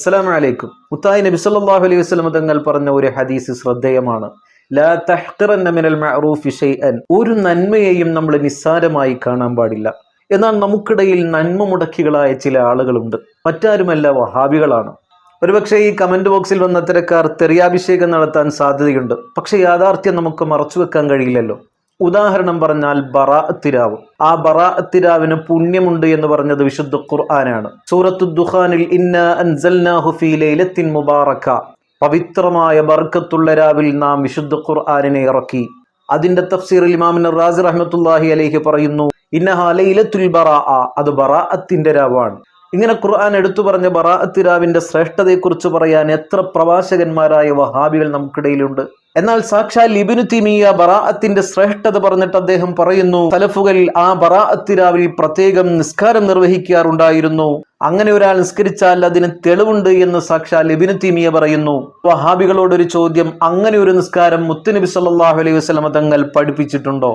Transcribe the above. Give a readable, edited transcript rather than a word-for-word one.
അസ്സലാമു അലൈക്കും. മുത്തായി നബി സല്ലല്ലാഹു അലൈഹി വസല്ലം തങ്ങൾ പറഞ്ഞ ഒരു ഹദീസ് ശ്രദ്ധേയമാണ്. ലാ തഹ്ഖിറന്ന മിനൽ മഅറൂഫി ഷൈഅൻ. ഒരു നന്മയെയും നമ്മൾ നിസ്സാരമായി കാണാൻ പാടില്ല. എന്നാൽ നമുക്കിടയിൽ നന്മ മുടക്കികളായ ചില ആളുകളുണ്ട്. മറ്റാരുമല്ല, വഹാബികളാണ്. ഒരുപക്ഷെ ഈ കമന്റ് ബോക്സിൽ വന്ന അത്തരക്കാർ തെറിയാഭിഷേകം നടത്താൻ സാധ്യതയുണ്ട്. പക്ഷെ യാഥാർത്ഥ്യം നമുക്ക് മറച്ചു വെക്കാൻ കഴിയില്ലല്ലോ. ഉദാഹരണം പറഞ്ഞാൽ ബറാഅത്തിരാവ്. ആ ബറാഅത്തിരാവിന് പുണ്യമുണ്ട് എന്ന് പറഞ്ഞത് വിശുദ്ധ ഖുർആനാണ്. സൂറത്തു ദുഖാനിൽ ഇന്നാ അൻസൽനാഹു ഫീ ലൈലത്തിൻ മുബാറക, പവിത്രമായ ബർക്കത്തുള്ള രാവിൽ നാം വിശുദ്ധ ഖുർആനിനെ ഇറക്കി. അതിന്റെ തഫ്സീറിൽ ഇമാം റാസി റഹ്മത്തുള്ളാഹി അലൈഹി പറയുന്നു, ഇന്നഹാ ലൈലത്തുൽ ബറാഅ, അത് ബറാഅത്തിന്റെ രാവാണ്. ഇങ്ങനെ ഖുർആൻ എടുത്തു പറഞ്ഞ ബറാഅത്തിരാവിന്റെ ശ്രേഷ്ഠതയെക്കുറിച്ച് പറയാൻ എത്ര പ്രവാചകന്മാരായ വഹാബികൾ നമുക്കിടയിലുണ്ട്. എന്നാൽ സാക്ഷാൽ ഇബ്നു തൈമിയ്യ ബറാഅത്തിന്റെ ശ്രേഷ്ഠത പറഞ്ഞിട്ട് അദ്ദേഹം പറയുന്നു, സലഫുകൾ ആ ബറാഅത്തിരാവിൽ പ്രത്യേകം നിസ്കാരം നിർവഹിക്കാറുണ്ടായിരുന്നു. അങ്ങനെ ഒരാൾ നിസ്കരിച്ചാൽ അതിന് തെളിവുണ്ട് എന്ന് സാക്ഷാൽ ഇബ്നു തൈമിയ്യ പറയുന്നു. വഹാബികളോടൊരു ചോദ്യം, അങ്ങനെ ഒരു നിസ്കാരം മുത്തുനബി സല്ലല്ലാഹു അലൈഹി വസല്ലം തങ്ങൾ പഠിപ്പിച്ചിട്ടുണ്ടോ?